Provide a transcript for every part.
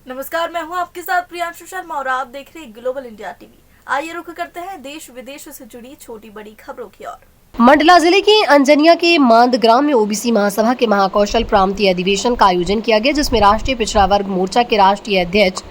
नमस्कार, मैं हूं आपके साथ प्रियांशु शर्मा और आप देख रहे हैं ग्लोबल इंडिया टीवी। आइए रुख करते हैं देश विदेश से जुड़ी छोटी बड़ी खबरों की ओर। मंडला जिले के अंजनिया के मांद ग्राम में ओबीसी महासभा के महाकौशल प्रांतीय अधिवेशन का आयोजन किया गया, जिसमें राष्ट्रीय पिछड़ा वर्ग मोर्चा के राष्ट्रीय अध्यक्ष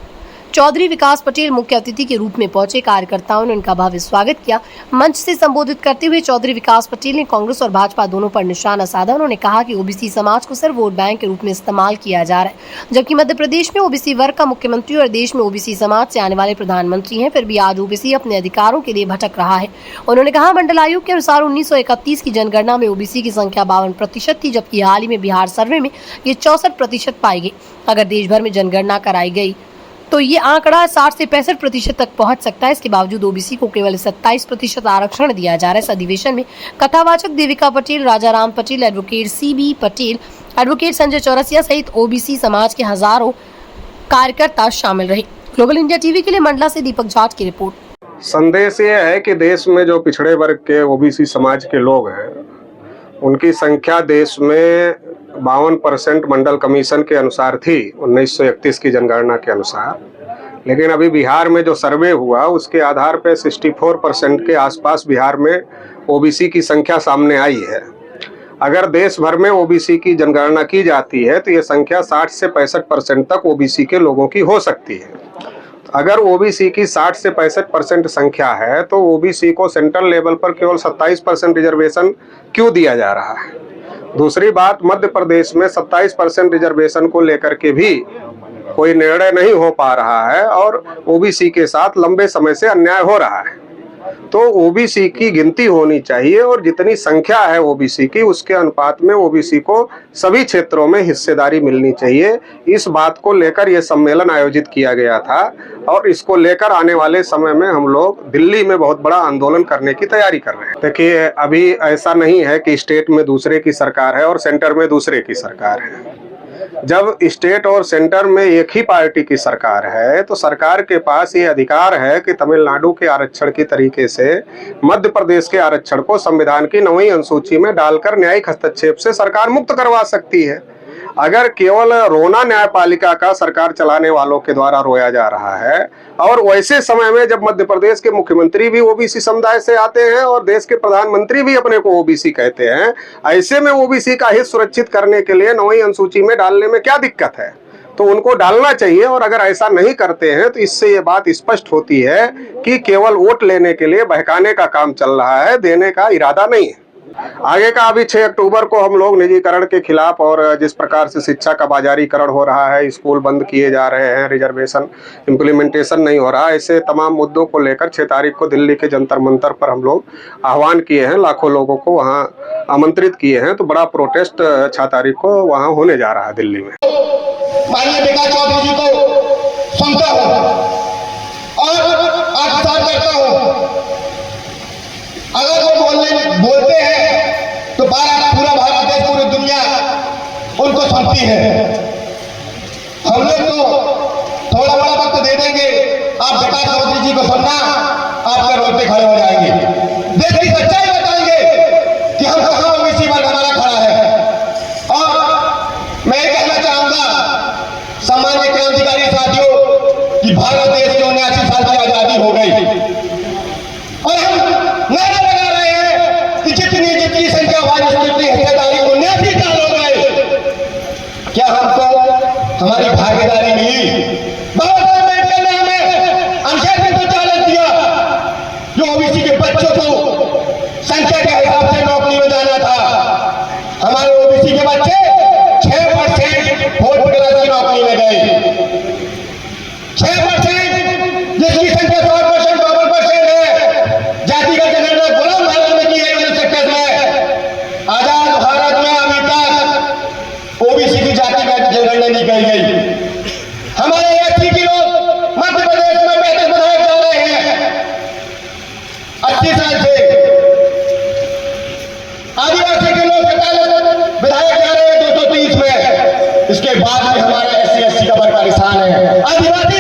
चौधरी विकास पटेल मुख्य अतिथि के रूप में पहुंचे। कार्यकर्ताओं ने उनका भव्य स्वागत किया। मंच से संबोधित करते हुए चौधरी विकास पटेल ने कांग्रेस और भाजपा दोनों पर निशाना साधा। उन्होंने कहा कि ओबीसी समाज को सिर्फ वोट बैंक के रूप में इस्तेमाल किया जा रहा है, जबकि मध्य प्रदेश में ओबीसी वर्ग का मुख्यमंत्री और देश में ओबीसी समाज से आने वाले प्रधानमंत्री हैं, फिर भी आज ओबीसी अपने अधिकारों के लिए भटक रहा है। उन्होंने कहा, मंडल आयोग के अनुसार 1931 की जनगणना में ओबीसी की संख्या 52% थी, जबकि हाल ही में बिहार सर्वे में ये 64% पाई गई। अगर देश भर में जनगणना कराई गई तो ये आंकड़ा 60 से 65% तक पहुंच सकता है। इसके बावजूद ओबीसी को केवल 27% आरक्षण दिया जा रहा है। इस अधिवेशन में कथावाचक Devika Patel, Raja Ram Patel, advocate CB Patel, advocate Sanjay Chaurasia सहित ओबीसी समाज के हजारों कार्यकर्ता शामिल रहे। ग्लोबल इंडिया टीवी के लिए मंडला से दीपक जाट की रिपोर्ट। संदेश ये है कि देश में जो पिछड़े वर्ग के ओबीसी समाज के लोग हैं, उनकी संख्या देश में 52% मंडल कमीशन के अनुसार थी 1931 की जनगणना के अनुसार। लेकिन अभी बिहार में जो सर्वे हुआ उसके आधार पर 64% के आसपास बिहार में ओबीसी की संख्या सामने आई है। अगर देश भर में ओबीसी की जनगणना की जाती है तो ये संख्या 60 से 65% तक ओबीसी के लोगों की हो सकती है। अगर ओबीसी की 60 से 65% संख्या है तो ओबीसी को सेंट्रल लेवल पर केवल 27% रिजर्वेशन क्यों दिया जा रहा है? दूसरी बात, मध्य प्रदेश में 27% रिजर्वेशन को लेकर के भी कोई निर्णय नहीं हो पा रहा है और ओबीसी के साथ लंबे समय से अन्याय हो रहा है। तो ओबीसी की गिनती होनी चाहिए और जितनी संख्या है ओबीसी की उसके अनुपात में ओबीसी को सभी क्षेत्रों में हिस्सेदारी मिलनी चाहिए। इस बात को लेकर यह सम्मेलन आयोजित किया गया था और इसको लेकर आने वाले समय में हम लोग दिल्ली में बहुत बड़ा आंदोलन करने की तैयारी कर रहे हैं। देखिए, अभी ऐसा नहीं है कि स्टेट में दूसरे की सरकार है और सेंटर में दूसरे की सरकार है। जब स्टेट और सेंटर में एक ही पार्टी की सरकार है तो सरकार के पास ये अधिकार है कि तमिलनाडु के आरक्षण की तरीके से मध्य प्रदेश के आरक्षण को संविधान की 9वीं अनुसूची में डालकर न्यायिक हस्तक्षेप से सरकार मुक्त करवा सकती है। अगर केवल रोना न्यायपालिका का सरकार चलाने वालों के द्वारा रोया जा रहा है और वैसे समय में जब मध्य प्रदेश के मुख्यमंत्री भी ओबीसी समुदाय से आते हैं और देश के प्रधानमंत्री भी अपने को ओबीसी कहते हैं, ऐसे में ओबीसी का हित सुरक्षित करने के लिए 9वीं अनुसूची में डालने में क्या दिक्कत है? तो उनको डालना चाहिए। और अगर ऐसा नहीं करते हैं तो इससे ये बात स्पष्ट होती है कि केवल वोट लेने के लिए बहकाने का काम चल रहा है, देने का इरादा नहीं है। आगे का अभी 6 अक्टूबर को हम लोग निजीकरण के खिलाफ और जिस प्रकार से शिक्षा का बाजारीकरण हो रहा है, स्कूल बंद किए जा रहे हैं, रिजर्वेशन इम्प्लीमेंटेशन नहीं हो रहा, ऐसे तमाम मुद्दों को लेकर 6 तारीख को दिल्ली के जंतर मंतर पर हम लोग आह्वान किए हैं। लाखों लोगों को वहां आमंत्रित किए हैं। तो बड़ा प्रोटेस्ट 6 तारीख को वहां होने जा रहा है दिल्ली में। माननीय विकास चौधरी जी को सुनता हूं और आत्मसात करता हूं। अगर वो बोलते हैं तो पूरा भारत देश, पूरी दुनिया उनको सुनती है। हम लोग तो थोड़ा बड़ा वक्त दे देंगे, आप विकास चौधरी जी को सुनना, आपके रोते खड़े हो जाएंगे। देश की सच्चाई बताएंगे कि हम कहाँ ओबीसी वर्ग हमारा खड़ा है। और मैं ये कहना चाहूंगा सामान्य क्रांतिकारी साथियों कि भारत देश की 79 साल की आजादी हो गई और हम नारा लगा रहे हैं कि जितनी संख्या वाली जितनी हिस्सेदारी 79 साल हो गए, क्या हमको हमारी भागीदारी मिली? बाबा साहब अम्बेडकर ने हमें अनुच्छेद 340 दिया, जो ओबीसी के बच्चों को संख्या के हिसाब से नौकरी में जाना था। हमारे ओबीसी के बच्चे 6% वोट की नौकरी में गए। 6% जिसकी संख्या 100%, 52% है। जाति का जनगणना गुलाम भारत में की गई 1931 में। आजाद भारत में अभी तक ओबीसी की जाति का जनगणना नहीं की गई। हमारे एससी के लोग मध्य प्रदेश में 35 विधायक जा रहे हैं 80 साल से। आदिवासी के लोग 47 विधायक जा रहे हैं 230 में। इसके बाद में हमारा SC ST का बड़ा निशान है। आदिवासी